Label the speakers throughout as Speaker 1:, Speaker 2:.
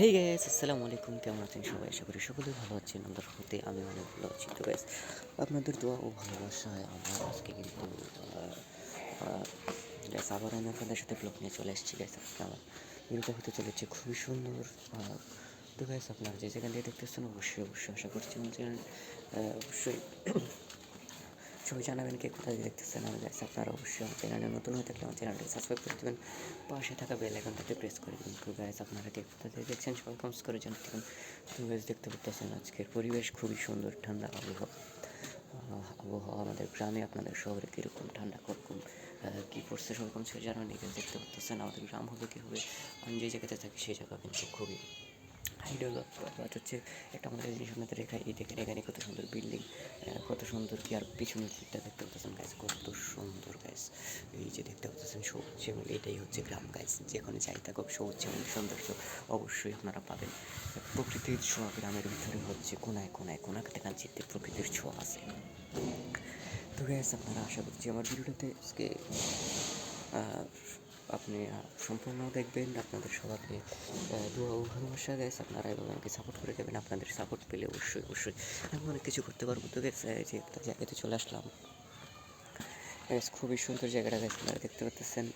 Speaker 1: Hey guys, আসসালামু আলাইকুম। কেমন আছেন সবাই? আশা করি সকলেই ভালো আছেন। আমার হতে আমি অনেক ভালো আছি। তো গাইস, আপনাদের দোয়া ও ভালোবাসায় আমরা আজকে কিন্তু গাইস আবার আমি আপনাদের সাথে ব্লগ নিয়ে চলে এসেছি। গাইস আজকে আমার ভিডিওটা হতে চলেছে খুবই সুন্দর। তো গাইস, আপনারা যে যেখান থেকে দেখতেছেন অবশ্যই অবশ্যই আশা করছি আমার চ্যানেল অবশ্যই সবাই জানাবেন কে কোথা থেকে দেখতেছেন। আর গাইস, আপনারা অবশ্যই আমার চ্যানেলে নতুন হয়ে থাকলে আমার চ্যানেলটাকে সাবস্ক্রাইব করে দেবেন, পাশে থাকা বেল আইকনটাতে প্রেস করে দেবেন। তো গাইস, আপনারা কে কোথা থেকে দেখছেন সবাই কমেন্টস করে জানাতে দেবেন। তো গাইস, দেখতে পাচ্ছেন আজকের পরিবেশ খুবই সুন্দর, ঠান্ডা আবহাওয়া। আবহাওয়া আমাদের গ্রামে, আপনাদের শহরে কীরকম ঠান্ডা কীরকম কী পড়ছে সবাই কমেন্টস করে জানাবেন। এখানে দেখতে পাচ্ছেন আমাদের গ্রাম হবে কী হবে, আমি যে জায়গাতে থাকি সেই জায়গা কিন্তু খুবই হাইডল হচ্ছে একটা আমাদের জিনিস আপনাদের রেখা এই দেখেন, এখানে কত সুন্দর বিল্ডিং, কত সুন্দর কি। আর পিছনের দিকটা দেখতে পাচ্ছেন গাইস, কত সুন্দর গাইস। এই যে দেখতে পাচ্ছেন সবুজ এবং এটাই হচ্ছে গ্রাম গাইস। যেখানে যাই থাকুক সবুজ এবং সৌন্দর্য অবশ্যই আপনারা পাবেন। প্রকৃতির ছোঁয়া গ্রামের ভিতরে হচ্ছে কোনায় কোনায় কোনাকাটা কাঞ্চিতে প্রকৃতির ছোঁয়া আছে। তো গাইস, আপনারা আশা করছি আমার ভিডিওটাতে আজকে আপনি সম্পূর্ণ দেখবেন। আপনাদের সবাইকে দোয়া ও ভালোবাসা গাইস, আপনারা এভাবে আমাকে সাপোর্ট করে দেবেন। আপনাদের সাপোর্ট পেলে অবশ্যই অবশ্যই আমি অনেক কিছু করতে পারবো। তো গাইস, যে একটা জায়গাতে চলে আসলাম গাইস, খুবই সুন্দর জায়গাটা গাইস, আপনারা দেখতে পাচ্ছেন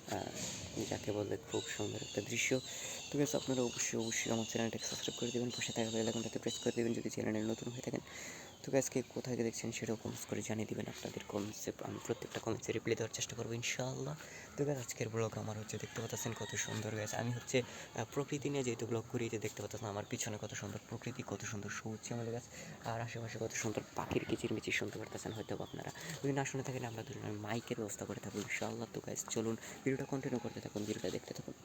Speaker 1: যাকে বলে খুব সুন্দর একটা দৃশ্য। তো গাইস, আপনারা অবশ্যই অবশ্যই আমার চ্যানেলটাকে সাবস্ক্রাইব করে দেবেন, পাশে থাকা বেল আইকনটাতে প্রেস করে দেবেন যদি চ্যানেলে নতুন হয়ে থাকেন। তো গাইস, কে কোথায় দেখছেন সেটাও কমেন্টস করে জানিয়ে দেবেন। আপনাদের কমেন্টসে আমি প্রত্যেকটা কমেন্টসে রিপ্লাই দেওয়ার চেষ্টা করবো ইনশাআল্লাহ। তো গাইস, আজকের ব্লগ আমার হচ্ছে দেখতে পাচ্ছেন কত সুন্দর গাইস। আমি হচ্ছে প্রকৃতি নিয়ে যেহেতু ব্লগ করি, যে দেখতে পাচ্ছেন আমার পিছনে কত সুন্দর প্রকৃতি, কত সুন্দর সবুজ আমাদের গাছ, আর আশেপাশে কত সুন্দর পাখির কিচিরমিচির শুনতে পারতেছেন হয়তো আপনারা। যদি না শুনে থাকেন আমরা ধরুন মাইকের ব্যবস্থা করে থাকবো ইনশাআল্লাহ। তো গাইস, চলুন ভিডিওটা কন্টিনিউ করতে থাকুন, ভিডিওটা দেখতে থাকুন।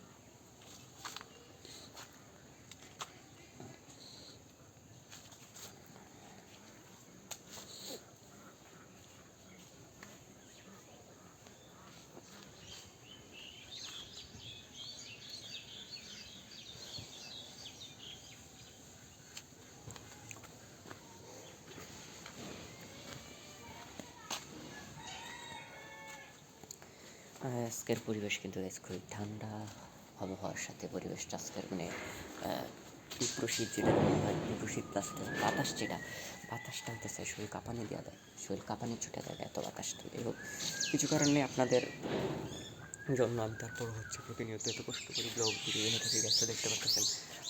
Speaker 1: আজকের পরিবেশ কিন্তু গাইস খুবই ঠান্ডা আবহাওয়ার সাথে পরিবেশটা আজকের মানে তীব্র শীত যেটা বলা হয়, তীব্র শীত প্লাস বাতাস, যেটা বাতাসটা হইতেছে শরীর কাঁপানি দেওয়া দেয়, শরীর কাঁপানি ছুটে দেয় এত বাতাস। তো এবং কিছু কারণে আপনাদের জন্য আমি তারপর হচ্ছে প্রতিনিয়ত এত কষ্ট করে ব্লগ ভিডিও এনে থাকি। গাছটা দেখতে পাচ্ছেন,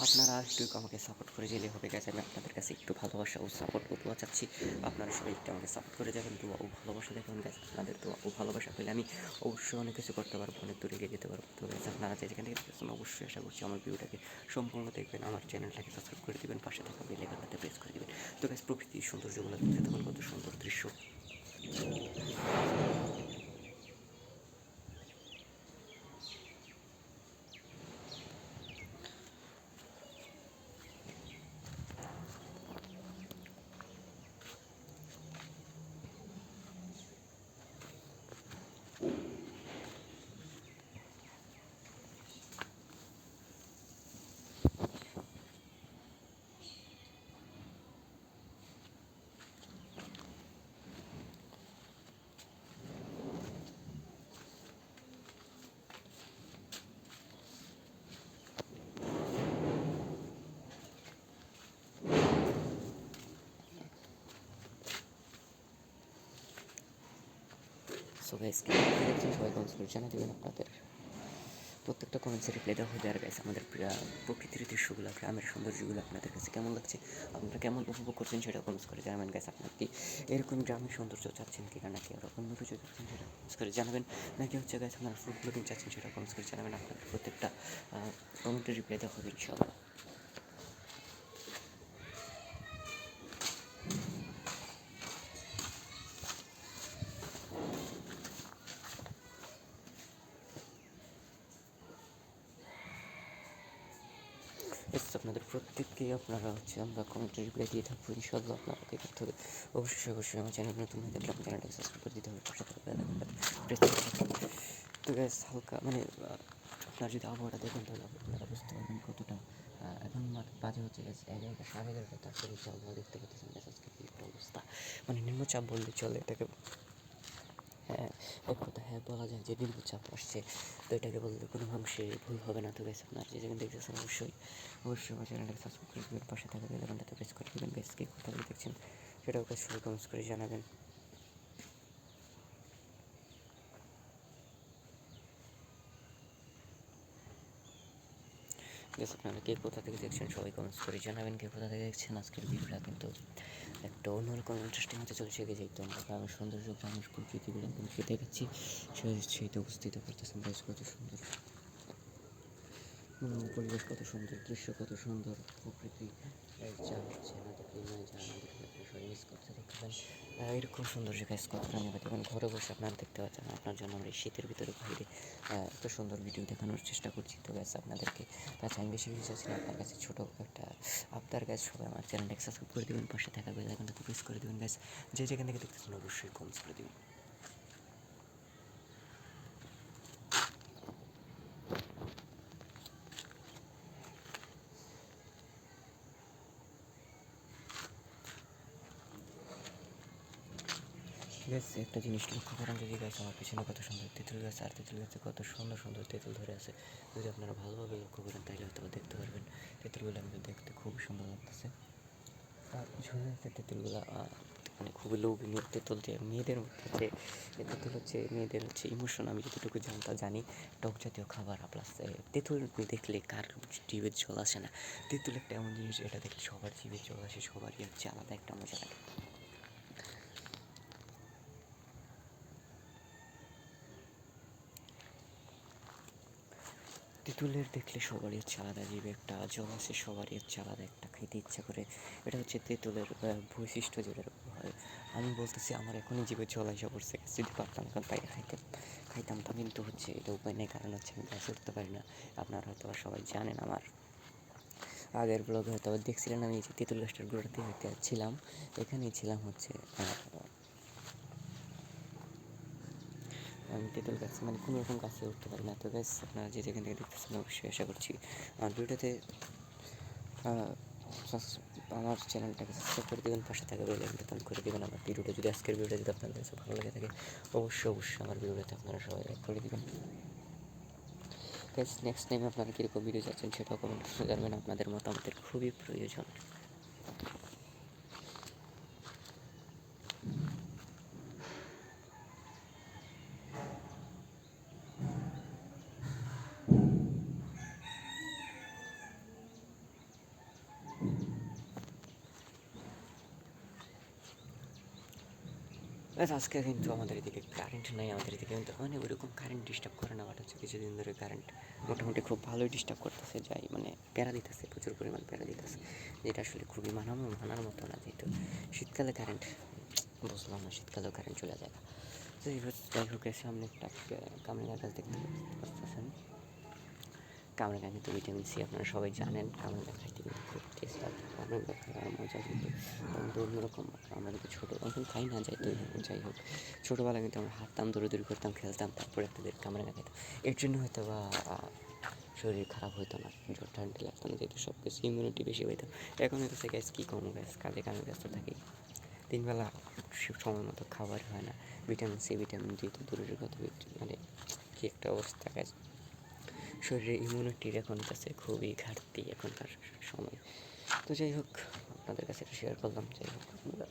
Speaker 1: আপনারা একটু আমাকে সাপোর্ট করে গেলে হবে। গেছে আমি আপনাদের কাছে একটু ভালোবাসা ও সাপোর্ট ও দোয়া চাচ্ছি। আপনারা সবাই একটু আমাকে সাপোর্ট করে যাবেন, দোয়া ও ভালোবাসা দেখবেন। গাছ আপনাদের দোয়া ও ভালোবাসা পেলে আমি অবশ্যই অনেক কিছু করতে পারবো, অনেক দূরে এগিয়ে যেতে পারবো। তো গাছ আপনারা যে যেখান থেকে দেখতেছেন অবশ্যই আশা করছি আমার ভিডিওটাকে সম্পূর্ণ দেখবেন, আমার চ্যানেলটাকে সাবস্ক্রাইব করে দেবেন, পাশে থাকা বেল আইকনটাতে প্রেস করে দেবেন। তো গাছ প্রকৃতির সৌন্দর্যগুলো দেখতে থাকুন, কত সুন্দর দৃশ্য। সো গাইস, কি দেখছেন সবাই কমেন্টস করে জানিয়ে দেবেন। আপনাদের প্রত্যেকটা কমেন্টসে রিপ্লাই দেওয়া হবে। আর গাইস, আমাদের প্রকৃতির দৃশ্যগুলো, গ্রামের সৌন্দর্যগুলো আপনাদের কাছে কেমন লাগছে, আপনারা কেমন উপভোগ করছেন সেটা কমেন্টস করে জানাবেন। গাইস, আপনার কি এরকম গ্রামের সৌন্দর্য চাচ্ছেন কিনা, নাকি আরও অন্য কিছু চাচ্ছেন সেটা কমেন্টস করে জানাবেন, নাকি হচ্ছে গাইস আপনারা ফুড ব্লগিং চাচ্ছেন সেটা কমেন্টস করে জানাবেন। আপনাদের প্রত্যেকটা কমেন্টের রিপ্লাই দেওয়া হবে ইনশাআল্লাহ। আপনাদের প্রত্যেককে আপনারা হচ্ছে আমরা কমেন্টে রিপ্লাই দিয়ে থাকবো ইনশাআল্লাহ। আপনাকে করতে হবে অবশ্যই অবশ্যই আমার চ্যানেল নতুন হয়ে থাকলে আমার চ্যানেলটাকে সাবস্ক্রাইব করে দিতে হবে, পাশে থাকবে প্রেস করতে হবে। তো গ্যাস হালকা মানে আপনার যদি আবহাওয়াটা দেখেন তাহলে আপনারা বুঝতে পারবেন কতটা। এখন বাজে হচ্ছে গ্যাস 11টা, 11:30, তারপরে আবহাওয়া দেখতে পাচ্ছেন গ্যাস আজকে কী একটা অবস্থা, মানে নিম্নচাপ বললে চলে এটাকে। হ্যাঁ, এক কথা হ্যাঁ বলা যায় যে নিম্নচাপ আসছে, তো এটাকে বললে কোনো অংশে ভুল হবে না। তো গাইস আপনার যে যেখানে দেখতেছেন অবশ্যই অবশ্যই আমার চ্যানেলটাকে সাবস্ক্রাইব করে দেবেন, পাশে থাকা বেল আইকনটাতে প্রেস করে দেবেন। গাইস কে কোথা থেকে দেখছেন সেটাও গাইস সবাই কমেন্টস করে জানাবেন। গাইস আপনারা কে কোথা থেকে দেখছেন সবাই কমেন্টস করে জানাবেন, কে কোথা থেকে দেখছেন। আজকের ভিডিওটা কিন্তু একটা অন্যরকম ইন্টারেস্টিং হতে চলেছে। যেহেতু আমরা গ্রামের সৌন্দর্য, গ্রামের প্রকৃতিগুলো আপনাদেরকে দেখাচ্ছি, সেইটা উপস্থিত করতেছেন। গাইস কত সুন্দর পরিবেশ, কত সুন্দর দৃশ্য, কত সুন্দর প্রকৃতি, যা হচ্ছে না দেখলে নয়, যা না দেখলে আপনি সবাই মিস করতে দেখবেন। এরকম সৌন্দর্য গাইস কতটা নেবে দেখবেন, ঘরে বসে আপনারা দেখতে পাচ্ছেন। আপনার জন্য আমরা এই শীতের ভিতরে বাইরে এত সুন্দর ভিডিও দেখানোর চেষ্টা করছি। তো গাইস আপনাদেরকে কাছে আমি বেশি কিছু চাচ্ছি না, আপনার কাছে ছোটো একটা আবদার গাইস, সবাই আমার চ্যানেলটাকে সাবস্ক্রাইব করে দেবেন, পাশে থাকা বেল আইকনটাতে প্রেস করে দেবেন। গাইস যে যেখান থেকে দেখতেছেন অবশ্যই কমেন্টস করে দেবেন। গাছ একটা জিনিস লক্ষ্য করেন, যদি গাছ আমার পিছনে কত সুন্দর তেঁতুল গাছ, আর তেঁতুল গাছে কত সুন্দর সুন্দর তেঁতুল ধরে আছে। যদি আপনারা ভালোভাবে লক্ষ্য করেন তাহলে হয়তো দেখতে পারবেন তেঁতুলগুলো কিন্তু দেখতে খুবই সুন্দর লাগতেছে। আর ঝরে আছে তেঁতুলগুলো, মানে খুবই লোভনীয় তেঁতুল। যে মেয়েদের মধ্যে যে তেঁতুল হচ্ছে মেয়েদের হচ্ছে ইমোশন, আমি যতটুকু জানি টক জাতীয় খাবার। প্লাস তেঁতুল দেখলে কার জিভে জল আসে না। তেঁতুল একটা এমন জিনিস, এটা দেখলে সবার জিভে জল আসে, সবারই হচ্ছে আলাদা একটা মজা লাগে। তেঁতুলের দেখলে সবারই হচ্ছে আলাদা জিভে একটা জল আসে, সবারই হচ্ছে আলাদা একটা খেতে ইচ্ছা করে। এটা হচ্ছে তেঁতুলের বৈশিষ্ট্য যেটার হয়। আমি বলতেছি আমার এখনই জিভে জল আসা পড়ছে, যদি পারতাম এখন পাইরে খাইতাম তো, কিন্তু হচ্ছে এটা উপায় নেই, কারণ হচ্ছে আমি গাছ উঠতে পারি না। আপনারা হয়তো সবাই জানেন, আমার আগের ব্লগে হয়তো দেখছিলেন আমি যে তেঁতুল গাছটার গোড়াতে হইতে ছিলাম, এখানেই ছিলাম হচ্ছে। আমি তেঁতুল গাছ মানে কোনো রকম গাছে উঠতে পারি না। তো গাছ আপনারা যে যেখান থেকে দেখতেছেন অবশ্যই আশা করছি আমার ভিডিওতে আমার চ্যানেলটাকে সাবস্ক্রাইব করে দেবেন, পাশে থাকা বেল আইকনটা অন করে দেবেন। আমার ভিডিওটা যদি আজকের ভিডিওটা যদি আপনাদের কাছে ভালো লেগে থাকে অবশ্যই অবশ্যই আমার ভিডিওটাতে আপনারা সবাই লাইক করে দেবেন। গাইস নেক্সট টাইম আপনারা কীরকম ভিডিও চাচ্ছেন সেটাও কমেন্ট করে জানাবেন, আপনাদের মতামতের খুবই প্রয়োজন। গাইস আজকে কিন্তু আমাদের এদিকে কারেন্ট নাই, আমাদের এদিকে কিন্তু মানে ওইরকম কারেন্ট ডিস্টার্ব করে না, বাট হচ্ছে কিছুদিন ধরে কারেন্ট মোটামুটি খুব ভালোই ডিস্টার্ব করতেছে, যাই মানে প্যারা দিতেছে, প্রচুর পরিমাণ প্যারা দিতেছে, যেটা আসলে খুবই মানার মতো না। যেহেতু শীতকালে কারেন্ট বুঝলাম না, শীতকালেও কারেন্ট চলে যায়। তো যাই হোক সামনে একটা কামরাঙা গাছ দেখতে পাচ্ছেন। কামরাঙা কিন্তু ভিটামিন সি, আপনারা সবাই জানেন। কামরাঙা খাইতে কিন্তু খুব টেস্ট লাগে, কামরাঙা খাওয়ার মজা কিন্তু অন্যরকম। আমরা কিন্তু ছোটো এখন খাই না, যাই হোক ছোটোবেলা কিন্তু আমরা হাঁটতাম, দৌড়াদৌড়ি করতাম, খেলতাম, তারপরে আপনাদের কামরাঙা খাইতাম। এর জন্য হয়তো বা শরীর খারাপ হতো না, জ্বর ঠান্ডা লাগতো না, যেহেতু সব কিছু ইমিউনিটি বেশি হইতাম। এখন হচ্ছে গ্যাস কী কম গ্যাস, কাজে কামে ব্যস্ত থাকি, তিনবেলা সময় মতো খাবার হয় না, ভিটামিন সি ভিটামিন ডি তো দূরের কথা, মানে কী একটা অবস্থা গ্যাস, শরীরে ইমিউনিটির এখন কাছে খুবই ঘাটতি এখনকার সময়। তো যাই হোক আপনাদের কাছে এটা শেয়ার করলাম। যাই হোক আপনারা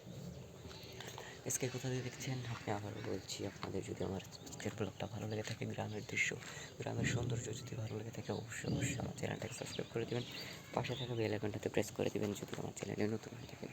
Speaker 1: আজকে কোথা দিয়ে দেখছেন, আপনি আবারও বলছি, আপনাদের যদি আমার আজকের ব্লগটা ভালো লেগে থাকে, গ্রামের দৃশ্য, গ্রামের সৌন্দর্য যদি ভালো লেগে থাকে অবশ্যই অবশ্যই আমার চ্যানেলটাকে সাবস্ক্রাইব করে দেবেন, পাশে থাকা বেল আইকনটাতে প্রেস করে দেবেন যদি আমার চ্যানেলে নতুন হয়ে থাকেন।